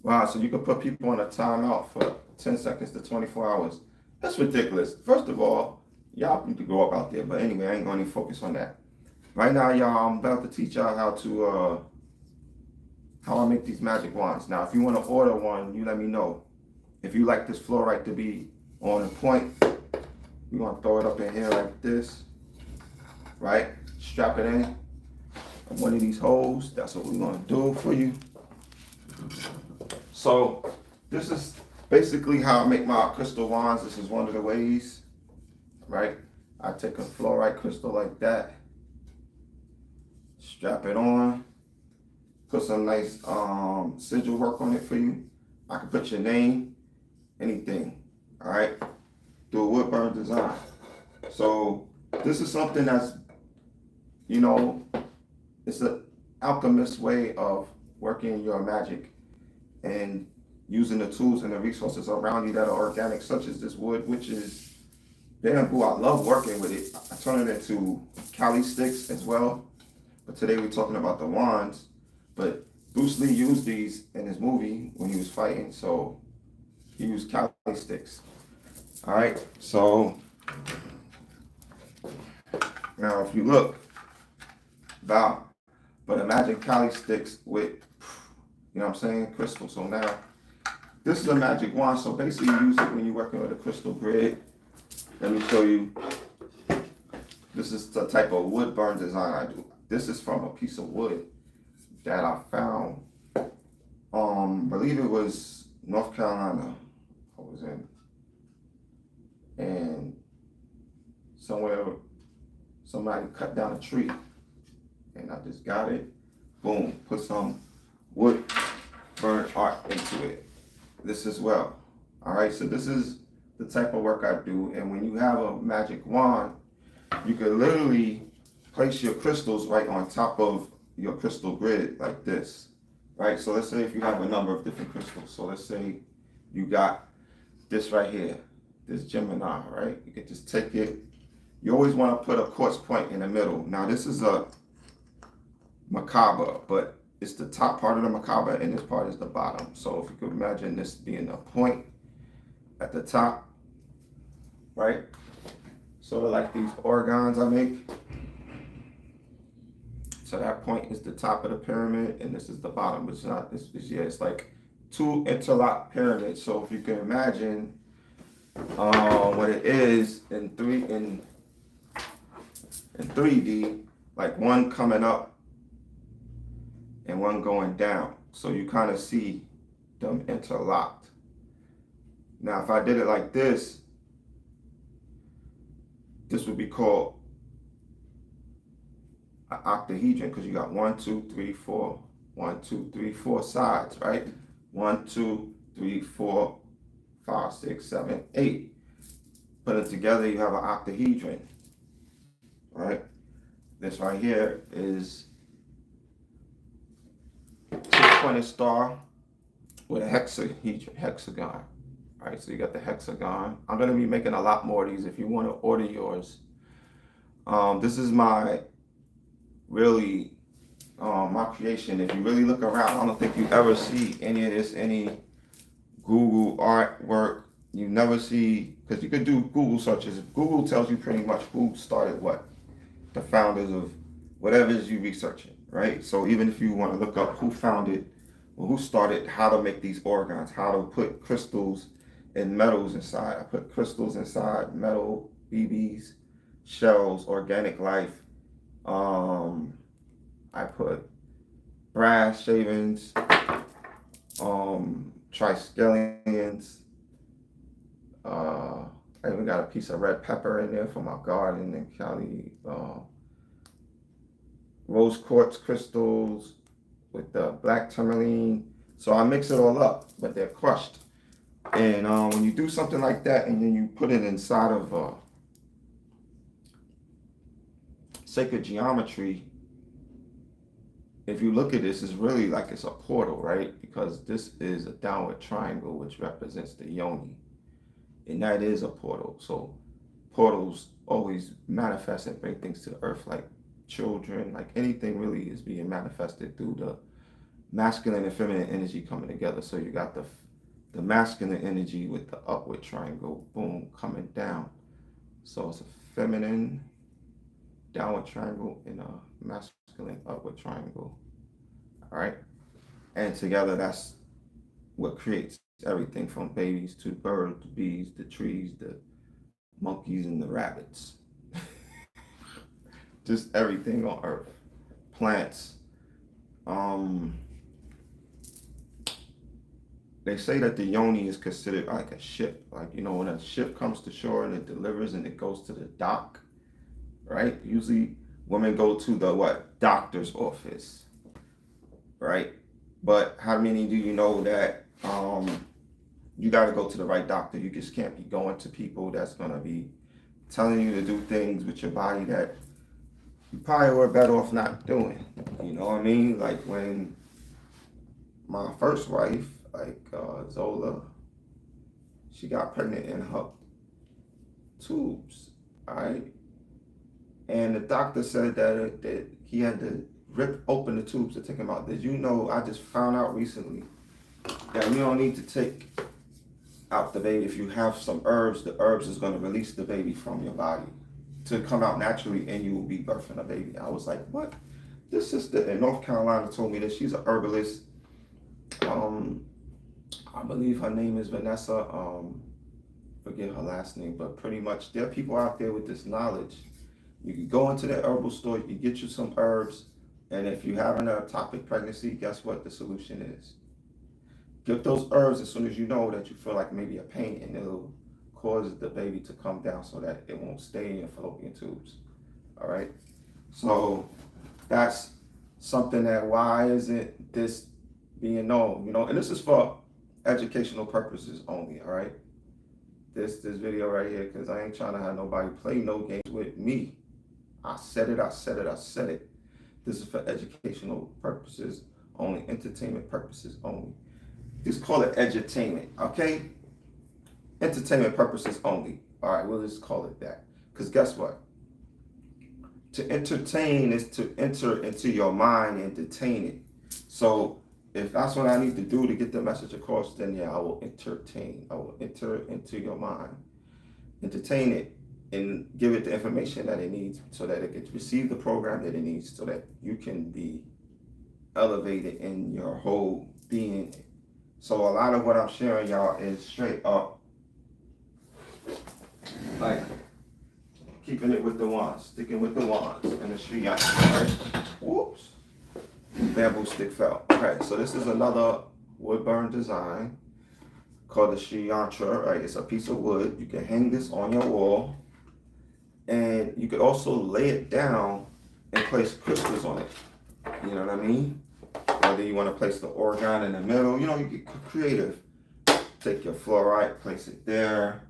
Wow, so you can put people on a timeout for 10 seconds to 24 hours. That's ridiculous. First of all, y'all need to go up out there. But anyway, I ain't going to focus on that. Right now, y'all, I'm about to teach y'all how I make these magic wands. Now, if you want to order one, you let me know. If you like this fluorite to be on point, we're going to throw it up in here like this, right? Strap it in one of these holes. That's what we're going to do for you. So this is basically how I make my crystal wands. This is one of the ways, right? I take a fluorite crystal like that, strap it on, put some nice sigil work on it for you. I can put your name, anything, all right? Do a wood burn design. So this is something that's, you know, it's an alchemist way of working your magic and using the tools and the resources around you that are organic, such as this wood, which is bamboo. I love working with it. I turn it into Cali sticks as well. But today we're talking about the wands. But Bruce Lee used these in his movie when he was fighting, so he used Cali sticks. All right, so now if you look, about, but imagine Cali sticks with, you know what I'm saying, crystal. So now, this is a magic wand. So basically you use it when you're working with a crystal grid. Let me show you. This is the type of wood burn design I do. This is from a piece of wood that I found. I believe it was North Carolina. I was in, and somewhere somebody cut down a tree, and I just got it. Boom, put some wood burn art into it. This as well. All right, so this is the type of work I do. And when you have a magic wand, you can literally place your crystals right on top of your crystal grid like this, right? So let's say if you have a number of different crystals. So let's say you got this right here, this Gemini, right? You can just take it. You always want to put a quartz point in the middle. Now this is a Merkaba, but it's the top part of the Merkaba and this part is the bottom. So if you could imagine this being a point at the top, right? Sort of like these organs I make. So that point is the top of the pyramid and this is the bottom. It's not, it's like two interlocked pyramids. So if you can imagine what it is in 3D, like one coming up and one going down. So you kind of see them interlocked. Now, if I did it like this, this would be called an octahedron because you got 1, 2, 3, 4, 1, 2, 3, 4 sides, right? 1, 2, 3, 4, 5, 6, 7, 8. Put it together, you have an octahedron, right? This right here is a 6-pointed star with a hexagon. All right, so you got the hexagon. I'm gonna be making a lot more of these if you want to order yours. This is my my creation. If you really look around, I don't think you ever see any of this, any Google artwork. You never see, because you could do Google searches. Google tells you pretty much who started what, the founders of whatever it is you researching, right? So even if you want to look up who founded or who started how to make these organs, how to put crystals and metals inside. I put crystals inside, metal, BBs, shells, organic life. I put brass shavings, triskelions. I even got a piece of red pepper in there from my garden in Cali. Rose quartz crystals with the black tourmaline. So I mix it all up, but they're crushed. And when you do something like that and then you put it inside of sacred geometry, if you look at this, it's really like it's a portal, right? Because this is a downward triangle, which represents the yoni. And that is a portal. So portals always manifest and bring things to the earth, like children, like anything really is being manifested through the masculine and feminine energy coming together. So you got the masculine energy with the upward triangle, boom, coming down. So it's a feminine downward triangle and a masculine upward triangle. All right. And together, that's what creates everything from babies to birds, bees, the trees, the monkeys, and the rabbits. Just everything on earth. Plants. Um, they say that the yoni is considered like a ship. Like, you know, when a ship comes to shore and it delivers and it goes to the dock, right? Usually women go to the what? Doctor's office, right? But how many do you know that you got to go to the right doctor? You just can't be going to people that's going to be telling you to do things with your body that you probably were better off not doing. You know what I mean? Like when my first wife, like Zola, she got pregnant in her tubes, all right? And the doctor said that he had to rip open the tubes to take him out. Did you know, I just found out recently that you don't need to take out the baby. If you have some herbs, the herbs is going to release the baby from your body to come out naturally and you will be birthing a baby. I was like, what? This sister in North Carolina told me that she's a herbalist. I believe her name is Vanessa. Forget her last name, but pretty much there are people out there with this knowledge. You can go into the herbal store, you can get you some herbs, and if you're having an ectopic pregnancy, guess what the solution is? Get those herbs as soon as you know that you feel like maybe a pain, and it'll cause the baby to come down so that it won't stay in your fallopian tubes. All right? So that's something that why isn't this being known? You know, and this is for educational purposes only, all right? This video right here, because I ain't trying to have nobody play no games with me. I said it. This is for educational purposes only, entertainment purposes only. Just call it edutainment, okay? Entertainment purposes only. All right, we'll just call it that. Because guess what? To entertain is to enter into your mind and detain it. So if that's what I need to do to get the message across, then yeah, I will entertain. I will enter into your mind, entertain it, and give it the information that it needs so that it can receive the program that it needs so that you can be elevated in your whole being. So a lot of what I'm sharing, y'all, is straight up like keeping it with the wands, sticking with the wands and the Sri Yantra, right? Whoops. Bamboo stick fell. Okay, so this is another wood burn design called the Sri Yantra, right? It's a piece of wood. You can hang this on your wall, and you could also lay it down and place crystals on it. You know what I mean? Whether you want to place the organ in the middle, you know, you get creative. Take your fluorite, place it there,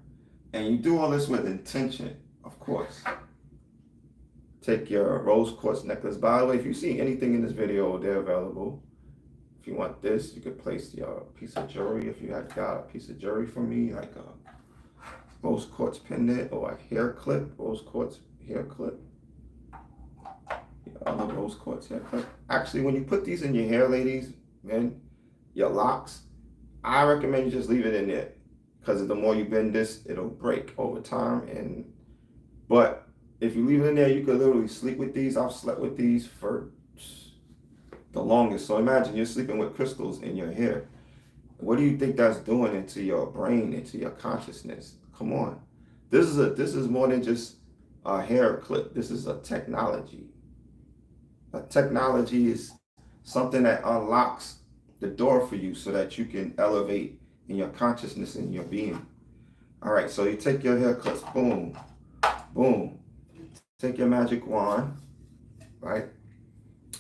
and you do all this with intention, of course. Take your rose quartz necklace. By the way, if you see anything in this video, they're available. If you want this, you could place your piece of jewelry. If you had got a piece of jewelry from me, like a rose quartz pendant or a hair clip, rose quartz hair clip. Other rose quartz hair clip. Actually, when you put these in your hair, ladies, men, your locks, I recommend you just leave it in there, because the more you bend this, it'll break over time. But if you leave it in there, you could literally sleep with these. I've slept with these for the longest. So imagine you're sleeping with crystals in your hair. What do you think that's doing into your brain, into your consciousness? Come on. This is more than just a hair clip. This is a technology. A technology is something that unlocks the door for you so that you can elevate in your consciousness and your being. All right, so you take your hair clips, boom, boom. Take your magic wand, right?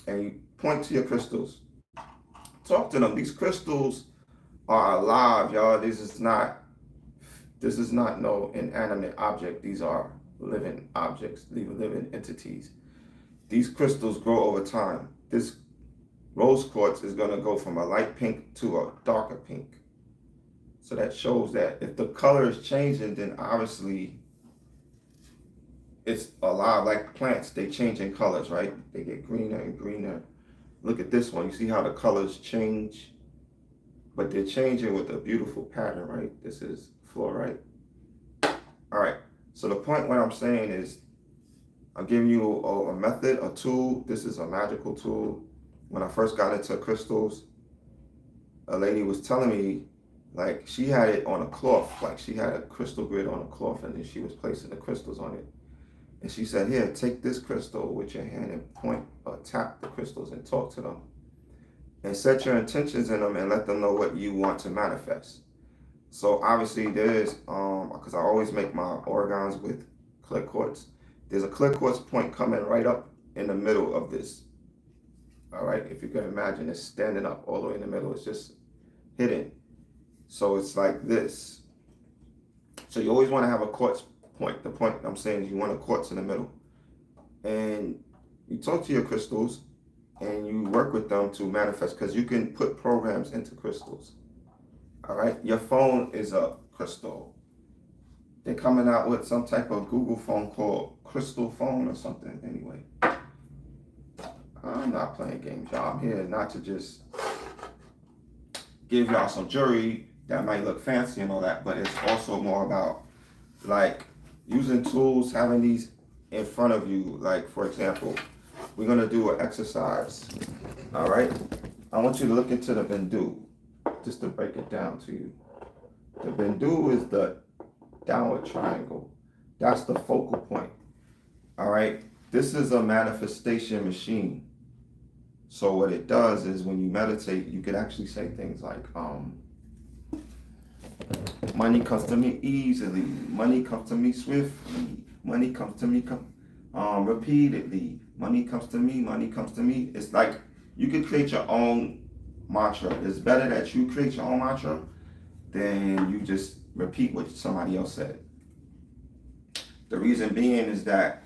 And you point to your crystals. Talk to them. These crystals are alive, y'all. This is not no inanimate object. These are living objects, living entities. These crystals grow over time. This rose quartz is going to go from a light pink to a darker pink. So that shows that if the color is changing, then obviously it's alive. Like plants, they change in colors, right? They get greener and greener, Look at this one. You see how the colors change? But they're changing with a beautiful pattern, right? This is fluorite. All right. So the point what I'm saying is I'm giving you a method, a tool. This is a magical tool. When I first got into crystals, a lady was telling me, like, she had it on a cloth, like she had a crystal grid on a cloth, and then she was placing the crystals on it. And she said, here, take this crystal with your hand and point or tap the crystals and talk to them. And set your intentions in them and let them know what you want to manifest. So obviously there's, because I always make my organs with clear quartz. There's a clear quartz point coming right up in the middle of this. All right, if you can imagine, it's standing up all the way in the middle. It's just hidden. So it's like this. So you always want to have a quartz point. The point I'm saying is you want a quartz in the middle. And you talk to your crystals and you work with them to manifest, because you can put programs into crystals. All right, your phone is a crystal. They're coming out with some type of Google phone called Crystal Phone or something. Anyway, I'm not playing games, y'all. I'm here not to just give y'all some jewelry that might look fancy and all that, but it's also more about like using tools, having these in front of you. Like, for example, we're gonna do an exercise. All right, I want you to look into the Bindu, just to break it down to you. The Bindu is the downward triangle. That's the focal point. All right, this is a manifestation machine. So what it does is when you meditate, you can actually say things like, money comes to me easily, money comes to me swiftly, money comes to me repeatedly, money comes to me, money comes to me. It's like you can create your own mantra. It's better that you create your own mantra than you just repeat what somebody else said. The reason being is that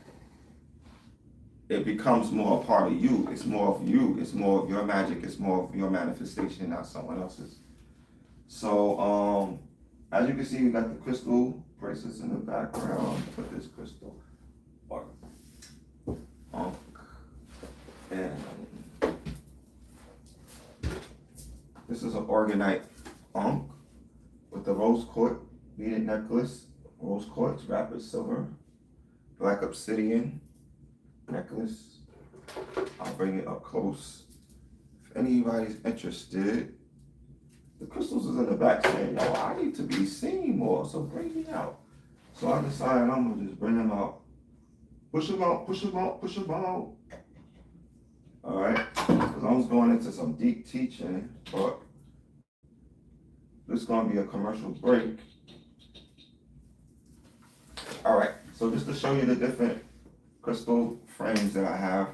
it becomes more a part of you. It's more of you. It's more of your magic. It's more of your manifestation, not someone else's. So, as you can see, we got the crystal bracelets in the background. Put this crystal. And this is an organite with the rose quartz beaded necklace. Rose quartz, wrapped silver, black obsidian necklace. I'll bring it up close. If anybody's interested, the crystals is in the back saying, yo, I need to be seen more, so bring me out. So I decided I'm gonna just bring them out. Push them out, push them out, push them out. All right, because I was going into some deep teaching, but this is gonna be a commercial break. All right, so just to show you the different crystal frames that I have.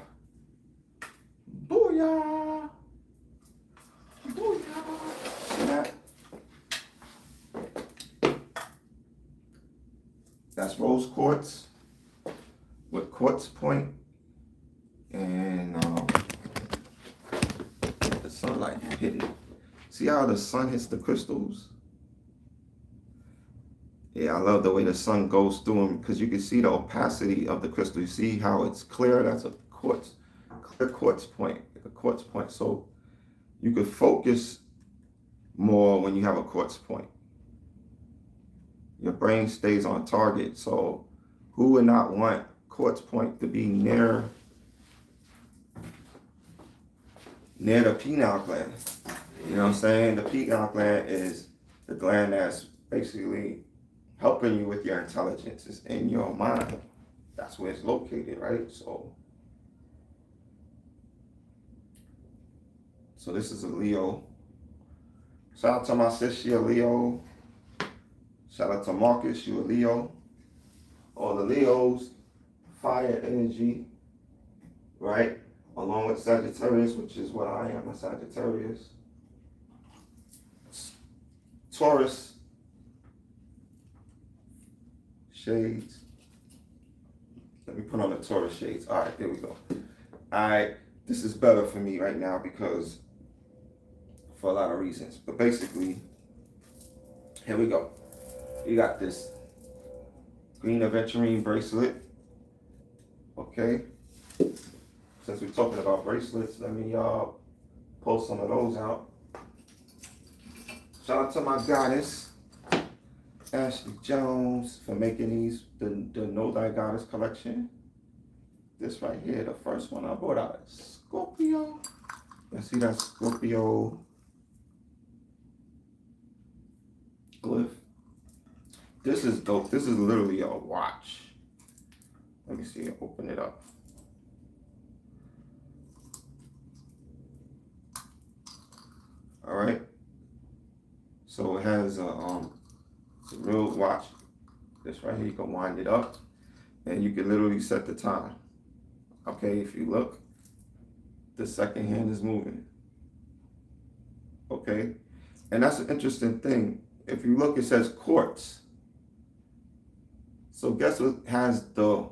Booyah! Booyah! See that? That's rose quartz with quartz point, and the sunlight hitting it. See how the sun hits the crystals? Yeah, I love the way the sun goes through them, because you can see the opacity of the crystal. You see how it's clear? That's a quartz, clear quartz point, a quartz point. So you could focus more when you have a quartz point. Your brain stays on target. So who would not want quartz point to be near the pineal gland? You know what I'm saying? The pineal gland is the gland that's basically helping you with your intelligence. Is in your mind. That's where it's located, right? So this is a Leo. Shout out to my sis, she a Leo. Shout out to Marcus, you a Leo. All the Leos, fire energy, right? Along with Sagittarius, which is what I am, a Sagittarius. Taurus, shades. Let me put on the Taurus shades. All right, there we go. All right, this is better for me right now because for a lot of reasons. But basically, here we go. You got this green aventurine bracelet. Okay. since we're talking about bracelets, let me pull some of those out. Shout out to my goddess, Ashley Jones, for making these, the Know Thy Goddess collection. This right here, the first one I bought out is Scorpio. Let's see that Scorpio glyph. This is dope. This is literally a watch. Let me see, open it up. All right. So it has it's a real watch. This right here, you can wind it up and you can literally set the time. Okay, if you look, the second hand is moving. Okay, and that's an interesting thing. If you look, it says quartz. So guess what has the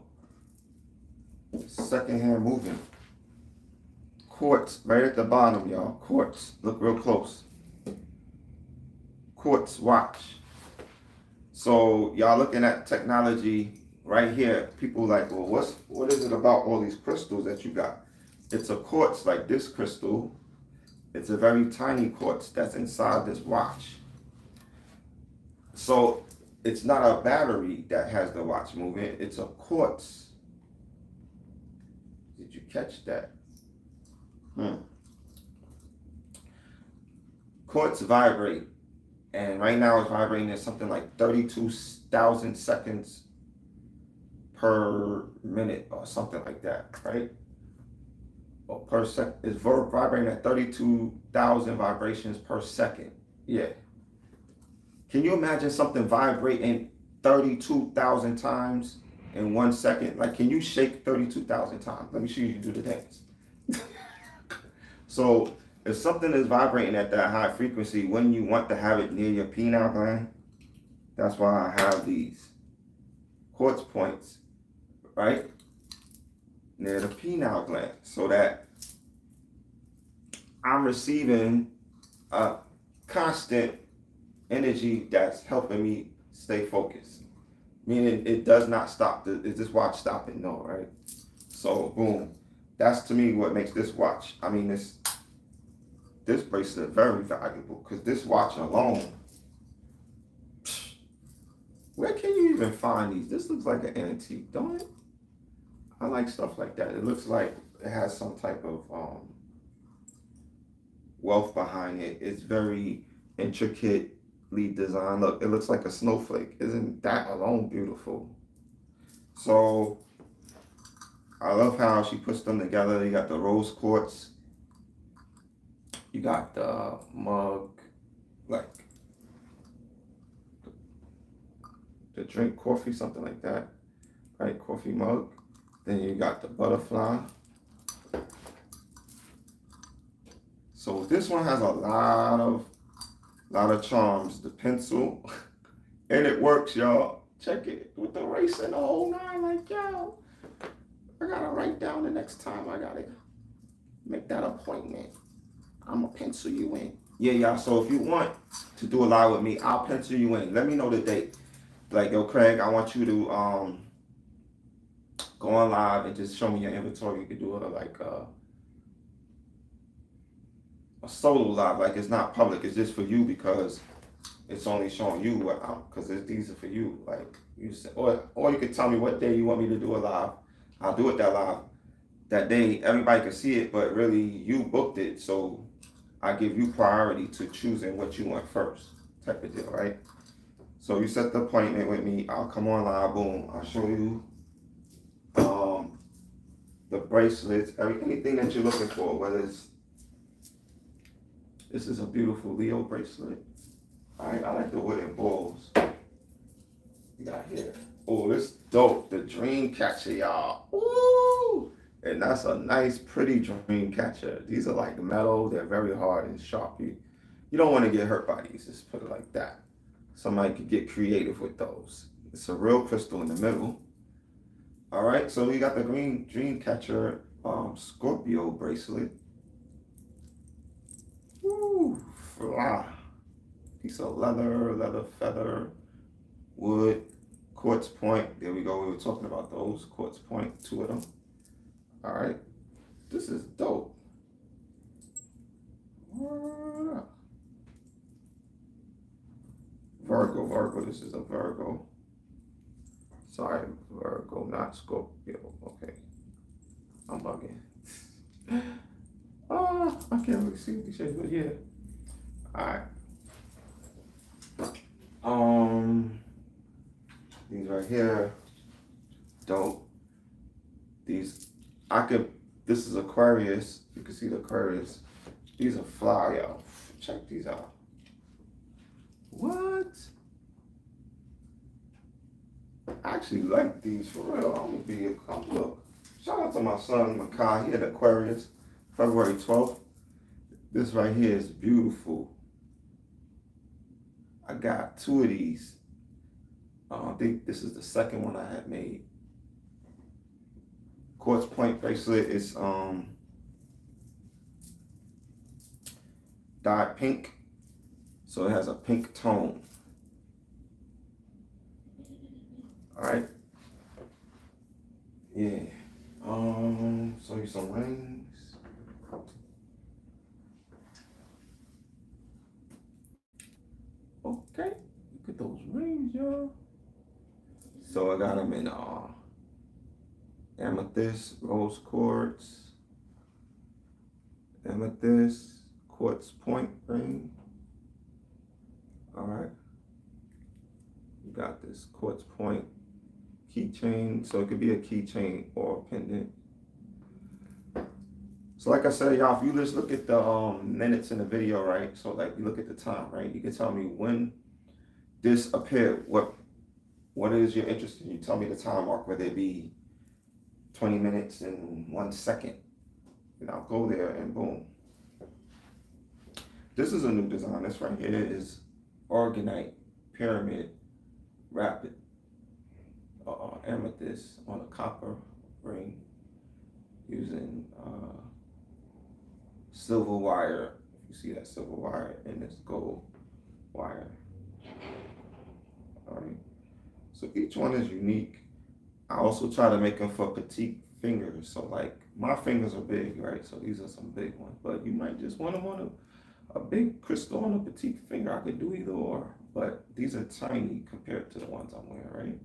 second hand moving? Quartz, right at the bottom, y'all. Quartz, look real close. Quartz watch. So y'all looking at technology right here. People like, well, what is it about all these crystals that you got? It's a quartz like this crystal. It's a very tiny quartz that's inside this watch. So it's not a battery that has the watch moving. It's a quartz. Did you catch that? Quartz vibrate. And right now it's vibrating at something like 32,000 seconds per minute or something like that, right? Or per second. It's vibrating at 32,000 vibrations per second. Yeah. Can you imagine something vibrating 32,000 times in 1 second? Like, can you shake 32,000 times? Let me show you do the dance. So if something is vibrating at that high frequency, when you want to have it near your pineal gland, that's why I have these quartz points, right? Near the pineal gland, so that I'm receiving a constant energy that's helping me stay focused. Meaning it does not stop. Is this watch stopping? No, right? So boom. That's to me what makes this watch. I mean, this bracelet very valuable because this watch alone, where can you even find these? This looks like an antique, don't it? I like stuff like that. It looks like it has some type of wealth behind it. It's very intricately designed. Look, it looks like a snowflake. Isn't that alone beautiful? So I love how she puts them together. You got the rose quartz. You got the mug, like to drink coffee, something like that, right? Coffee mug. Then you got the butterfly. So this one has a lot of charms. The pencil, and it works, y'all. Check it with the race and the whole nine. Like, yo, I gotta write down the next time. I gotta make that appointment. I'm gonna pencil you in. Yeah, y'all. So if you want to do a live with me, I'll pencil you in. Let me know the date. Like, yo, Craig, I want you to go on live and just show me your inventory. You could do a solo live. Like, it's not public. It's just for you because it's only showing you what because these are for you. Like, you say, or you could tell me what day you want me to do a live. I'll do it that day. Everybody can see it, but really you booked it, so I give you priority to choosing what you want first, type of deal, right? So you set the appointment with me. I'll come on live. Boom. I'll show you the bracelets, anything that you're looking for. Whether it's this is a beautiful Leo bracelet. All right, I like the wooden balls. You got here. Oh, this dope. The dream catcher, y'all. Woo! And that's a nice, pretty dream catcher. These are like metal. They're very hard and sharp. You don't want to get hurt by these. Just put it like that. Somebody could get creative with those. It's a real crystal in the middle. All right, so we got the green dream catcher Scorpio bracelet. Woo! Fly. Piece of leather feather, wood, quartz point. There we go. We were talking about those quartz point, 2 of them. All right. This is dope. What up? Virgo, this is a Virgo. Sorry, Virgo, not Scorpio. Okay, I'm bugging. Oh, I can't really see what these shades, but yeah. Alright. These right here, dope. These, this is Aquarius. You can see the Aquarius. These are fly, y'all. Check these out. What? I actually like these for real. Look. Shout out to my son, Makai. He had Aquarius, February 12th. This right here is beautiful. I got 2 of these. I think this is the second one I had made. Quartz point bracelet is dyed pink, so it has a pink tone. All right. Yeah. Show you some rings. Okay. Look at those rings, y'all. So I got them in amethyst, rose quartz, amethyst, quartz point ring. All right. You got this quartz point keychain. So it could be a keychain or a pendant. So like I said, y'all, if you just look at the minutes in the video, right? So like you look at the time, right? You can tell me when this appeared, what is your interest in? You tell me the time mark, whether it be 20 minutes and 1 second. And I'll go there and boom. This is a new design. This right here is Orgonite Pyramid Rapid Amethyst on a copper ring using silver wire. You see that silver wire and this gold wire. All right. So each one is unique. I also try to make them for petite fingers. So like my fingers are big, right? So these are some big ones, but you might just want them on a big crystal on a petite finger. I could do either or, but these are tiny compared to the ones I'm wearing, right?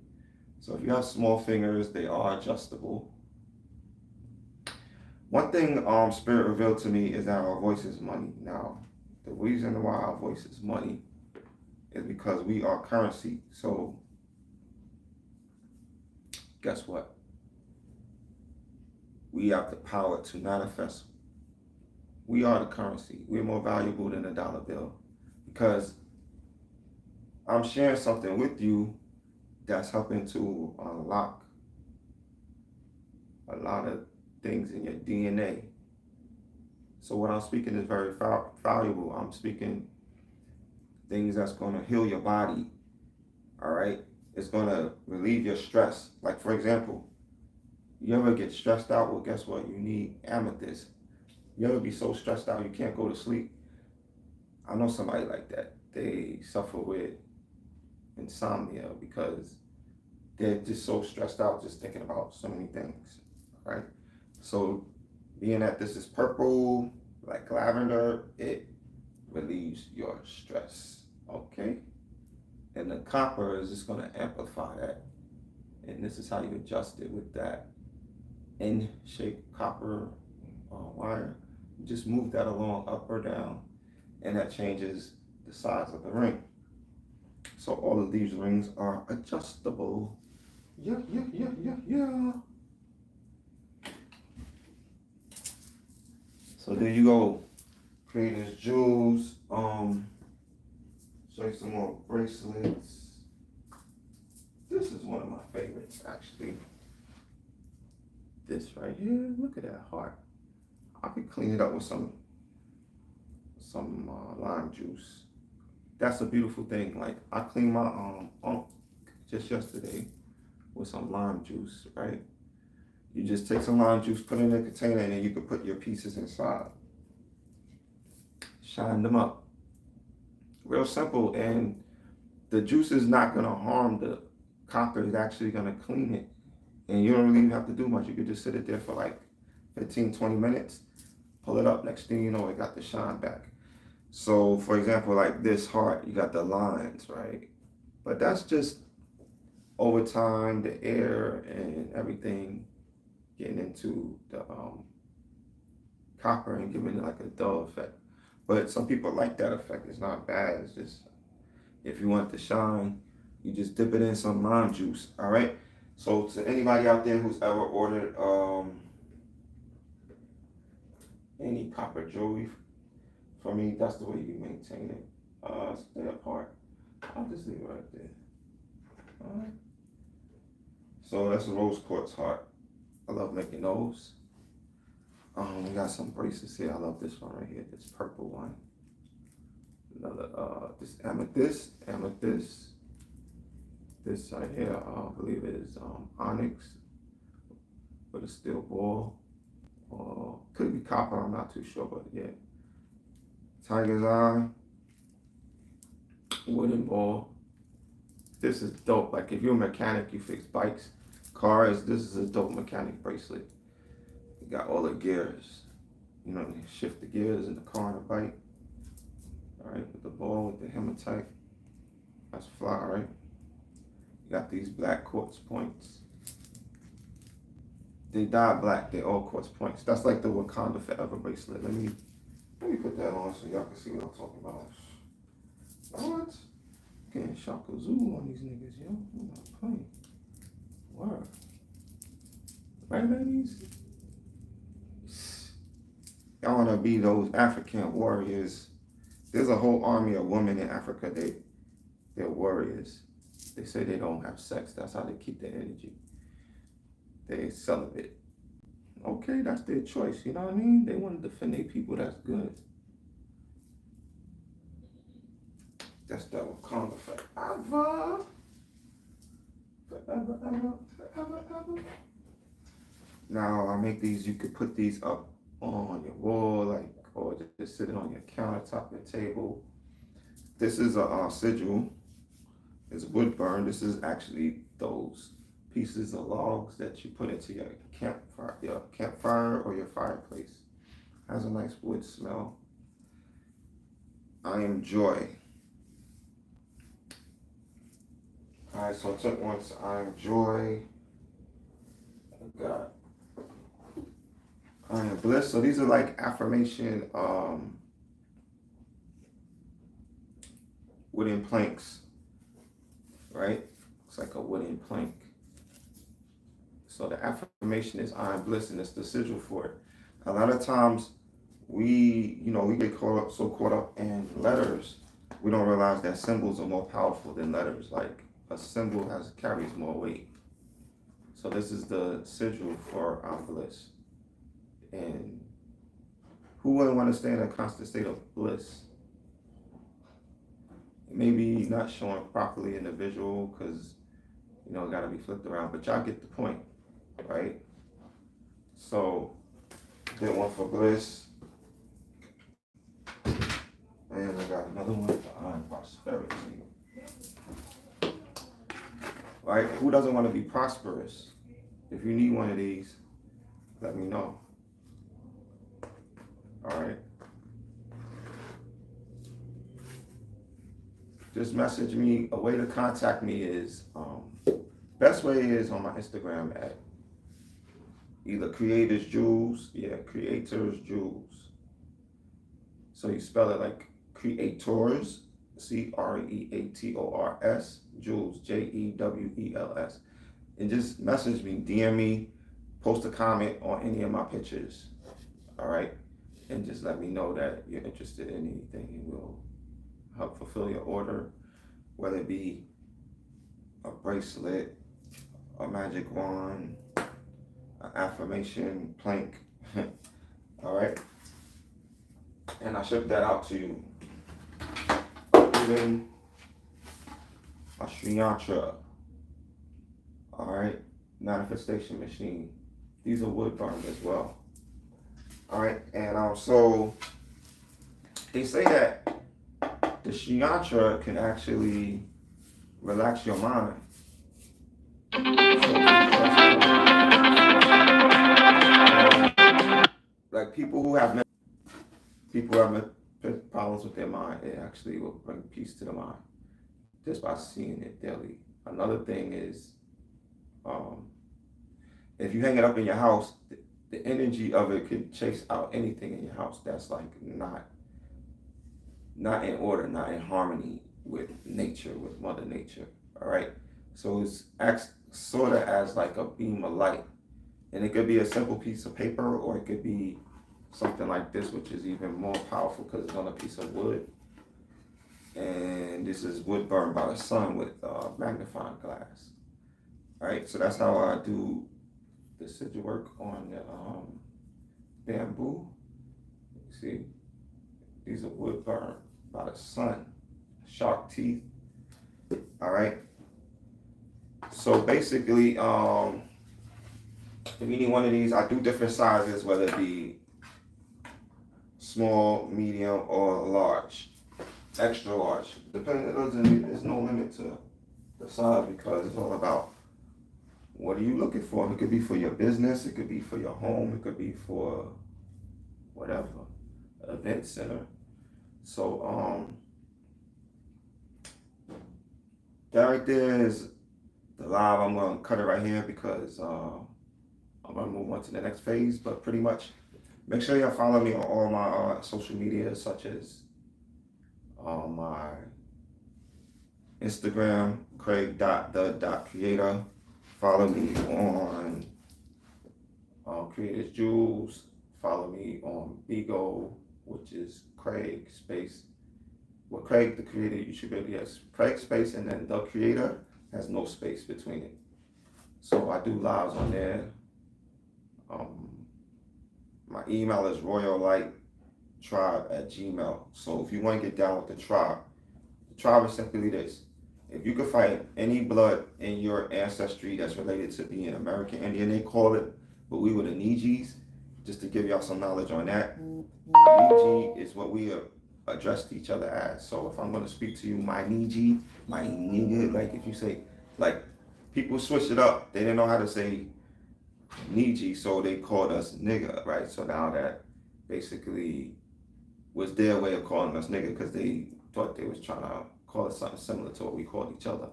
So if you have small fingers, they are adjustable. One thing Spirit revealed to me is that our voice is money. Now, the reason why our voice is money is because we are currency. So guess what? We have the power to manifest. We are the currency. We're more valuable than a dollar bill because I'm sharing something with you that's helping to unlock a lot of things in your DNA. So what I'm speaking is very valuable. I'm speaking things that's going to heal your body. All right. It's going to relieve your stress. Like, for example, you ever get stressed out? Well, guess what? You need amethyst. You ever be so stressed out you can't go to sleep? I know somebody like that. They suffer with insomnia because they're just so stressed out just thinking about so many things, right? So being that this is purple, like lavender, it relieves your stress, okay? And the copper is just gonna amplify that. And this is how you adjust it with that N-shaped copper wire. You just move that along up or down, and that changes the size of the ring. So all of these rings are adjustable. Yeah. So there you go. Creators Jewels. Show you some more bracelets. This is one of my favorites, actually. This right here, look at that heart. I could clean it up with some lime juice. That's a beautiful thing. Like I cleaned my unk just yesterday with some lime juice, right? You just take some lime juice, put it in a container, and then you can put your pieces inside. Shine them up. Real simple, and the juice is not gonna harm the copper. It's actually gonna clean it. And you don't really even have to do much. You could just sit it there for like 15, 20 minutes, pull it up. Next thing you know, it got the shine back. So, for example, like this heart, you got the lines, right? But that's just over time, the air and everything getting into the copper and giving it like a dull effect. But some people like that effect. It's not bad. It's just, if you want to shine, you just dip it in some lime juice. All right. So to anybody out there who's ever ordered any copper jewelry from me, that's the way you maintain it. Stay apart. I'll just leave it right there. All right. So that's a rose quartz heart. I love making those. We got some bracelets here. I love this one right here. This purple one. Another this amethyst. This right here, I believe it is onyx with a steel ball. Or could be copper, I'm not too sure, but yeah. Tiger's eye. Wooden ball. This is dope. Like if you're a mechanic, you fix bikes, cars, this is a dope mechanic bracelet. You got all the gears. You know, you shift the gears in the car and the bike. All right, with the ball, with the hematite. That's fly, right? You got these black quartz points. They dye black, they all quartz points. That's like the Wakanda Forever bracelet. Let me put that on so y'all can see what I'm talking about. What? Getting Shaka Zulu on these niggas, yo. I'm not playing. Word. Right, ladies? Y'all wanna be those African warriors. There's a whole army of women in Africa. They're warriors. They say they don't have sex. That's how they keep their energy. They celibate. Okay, that's their choice. You know what I mean? They want to defend their people. That's good. That's that Wakanda forever. Forever. Now I make these. You could put these up on your wall, like, or just sit it on your countertop, your table. This is a sigil. It's wood burn. This is actually those pieces of logs that you put into your campfire or your fireplace. Has a nice wood smell. I am joy. All right, so I took one to I am joy. I got I am bliss. So these are like affirmation wooden planks, right? It's like a wooden plank. So the affirmation is I am bliss, and it's the sigil for it. A lot of times we get so caught up in letters, we don't realize that symbols are more powerful than letters. Like a symbol carries more weight. So this is the sigil for I'm bliss. And who wouldn't want to stay in a constant state of bliss? Maybe not showing properly in the visual because, it got to be flipped around, but y'all get the point, right? So, did one for bliss. And I got another one for prosperity. Right? Who doesn't want to be prosperous? If you need one of these, let me know. All right. Just message me. A way to contact me is, best way is on my Instagram at either Creators Jewels. Yeah, Creators Jewels. So you spell it like Creators, Creators, Jewels, Jewels. And just message me, DM me, post a comment on any of my pictures. All right. And just let me know that you're interested in anything, and we'll help fulfill your order, whether it be a bracelet, a magic wand, an affirmation plank. All right. And I ship that out to you. Even a Sri Yantra. All right. Manifestation machine. These are wood burned as well. All right. And so they say that the Sri Yantra can actually relax your mind. So people who have problems with their mind, it actually will bring peace to the mind just by seeing it daily. Another thing is, um, if you hang it up in your house, the energy of it could chase out anything in your house that's like not in order, not in harmony with nature, with Mother Nature. All right. So it's acts sort of as like a beam of light, and it could be a simple piece of paper, or it could be something like this, which is even more powerful because it's on a piece of wood. And this is wood burned by the sun with magnifying glass. All right. So that's how I do the sigil work on the bamboo. See, these are wood burned by the sun, shark teeth. All right. So basically, if you need one of these, I do different sizes, whether it be small, medium, or large, extra large. Depending, there's no limit to the size because it's all about what are you looking for. It could be for your business, it could be for your home, it could be for whatever, event center. So that right there is the live. I'm gonna cut it right here because I'm gonna move on to the next phase. But pretty much, make sure y'all follow me on all my social media, such as my Instagram, Craig.the.creator. Follow me on Creators Jewels. Follow me on Bigo, which is Craig space. Well, Craig the Creator, you should really have Craig space and then the Creator has no space between it. So I do lives on there. My email is royallighttribe@gmail. So if you want to get down with the tribe is simply this. If you could find any blood in your ancestry that's related to being American Indian, they call it, but we were the Nijis, just to give y'all some knowledge on that. Niji is what we address to each other as. So if I'm going to speak to you, my Niji, my nigga, like if you say, like people switch it up, they didn't know how to say Niji, so they called us nigga, right? So now that basically was their way of calling us nigga because they thought they was trying to call it something similar to what we called each other,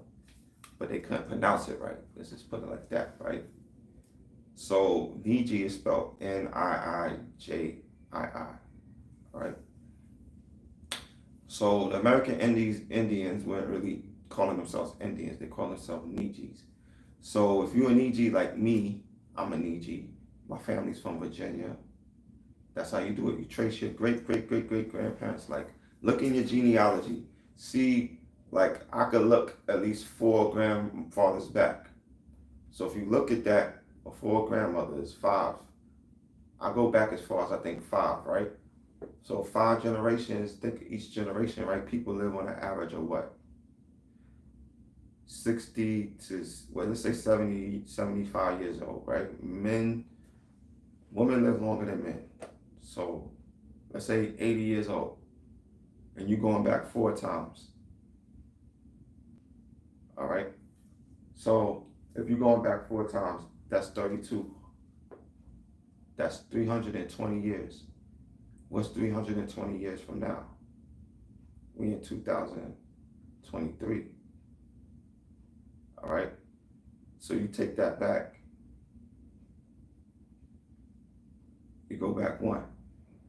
but they couldn't pronounce it right. Let's just put it like that, right? So Niji is spelled Niijii, all right? So the American Indians weren't really calling themselves Indians, they call themselves Nijis. So if you're a Niji like me, I'm a Niji. My family's from Virginia. That's how you do it. You trace your great grandparents. Like, look in your genealogy. See, like, I could look at least 4 grandfathers back. So if you look at that, or 4 grandmothers, 5. I go back as far as I think 5, right? So 5 generations, think each generation, right? People live on an average of what? 60 to, well, let's say 70, 75 years old, right? Women live longer than men. So let's say 80 years old, and you're going back 4 times. All right. So if you're going back 4 times, that's 32. That's 320 years. What's 320 years from now? We in 2023. All right. So you take that back. You go back 1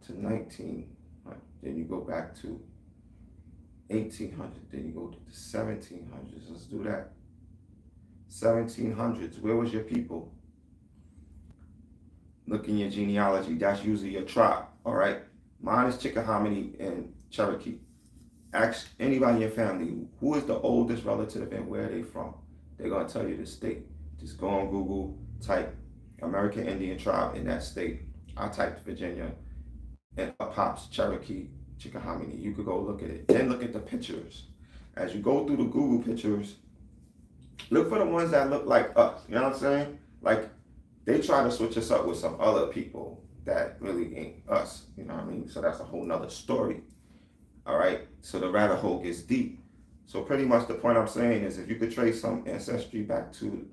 to 19, right? Then you go back to 1800, then you go to the 1700s. Let's do that. 1700s, where was your people? Look in your genealogy, that's usually your tribe, all right? Mine is Chickahominy and Cherokee. Ask anybody in your family, who is the oldest relative and where are they from? They're gonna tell you the state. Just go on Google, type American Indian tribe in that state. I typed Virginia, and up pops Cherokee, Chickahominy. You could go look at it. Then look at the pictures. As you go through the Google pictures, look for the ones that look like us. You know what I'm saying? Like, they try to switch us up with some other people that really ain't us. You know what I mean? So that's a whole nother story. All right? So the rabbit hole gets deep. So pretty much the point I'm saying is if you could trace some ancestry back to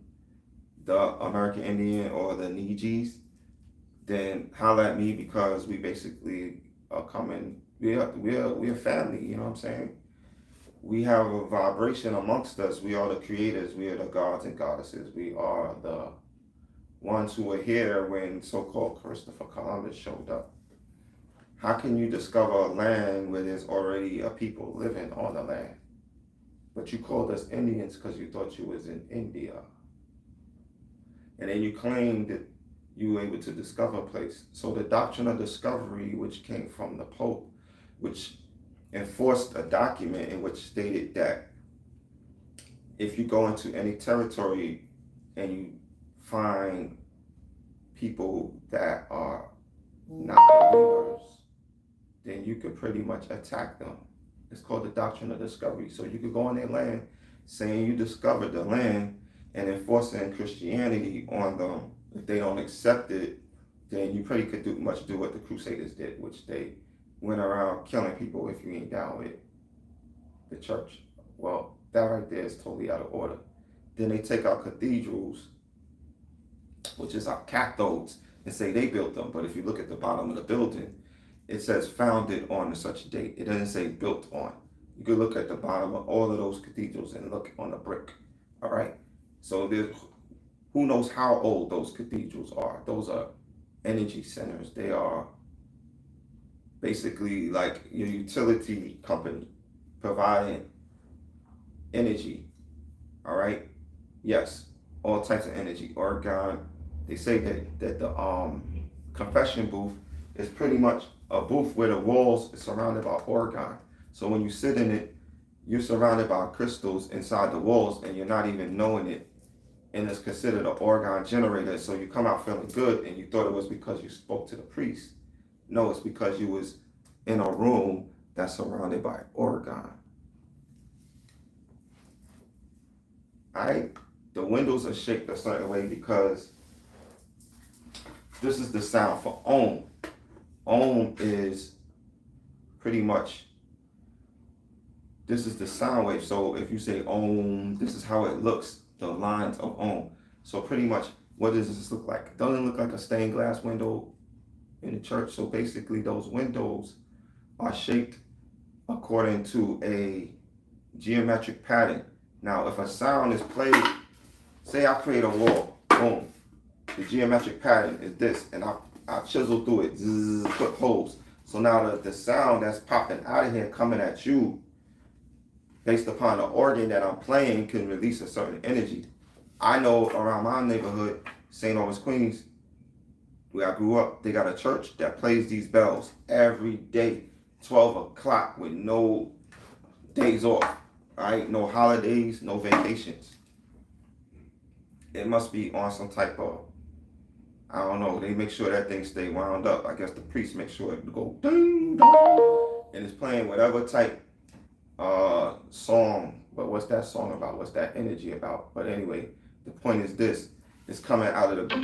the American Indian or the Nijis, then holler at me, because we basically are coming. We are family. You know what I'm saying? We have a vibration amongst us. We are the creators. We are the gods and goddesses. We are the ones who were here when so-called Christopher Columbus showed up. How can you discover a land where there's already a people living on the land? But you called us Indians because you thought you was in India. And then you claimed that you were able to discover a place. So the doctrine of discovery, which came from the Pope, which enforced a document in which stated that if you go into any territory and you find people that are not believers, then you could pretty much attack them. It's called the doctrine of discovery. So you could go on their land saying you discovered the land and enforcing Christianity on them. If they don't accept it, then you pretty could do what the Crusaders did, which they went around killing people if you ain't down with the church. Well, that right there is totally out of order. Then they take our cathedrals, which is our cathodes, and say they built them. But if you look at the bottom of the building, it says founded on such a date. It doesn't say built on. You could look at the bottom of all of those cathedrals and look on the brick. All right. So there's, who knows how old those cathedrals are. Those are energy centers. They are basically like your utility company providing energy. All right. Yes, all types of energy. Orgone. They say that the confession booth is pretty much a booth where the walls are surrounded by orgone. So when you sit in it, you're surrounded by crystals inside the walls, and you're not even knowing it. And it's considered an orgone generator. So you come out feeling good, and you thought it was because you spoke to the priest. No, it's because you was in a room that's surrounded by orgone. All right? The windows are shaped a certain way because this is the sound for Om. Om is pretty much, this is the sound wave. So if you say Om, this is how it looks, the lines of Om. So pretty much, what does this look like? It doesn't look like a stained glass window in the church. So basically those windows are shaped according to a geometric pattern. Now, if a sound is played, say I create a wall, boom. The geometric pattern is this, and I chisel through it, zzz, put holes. So now the sound that's popping out of here coming at you, based upon the organ that I'm playing, can release a certain energy. I know around my neighborhood, St. Albans, Queens, where I grew up, they got a church that plays these bells every day, 12 o'clock with no days off, right? No holidays, no vacations. It must be on some type of, I don't know, they make sure that thing stay wound up. I guess the priest makes sure it go ding, dong, and it's playing whatever type song. But what's that song about? What's that energy about? But anyway, the point is this: it's coming out of the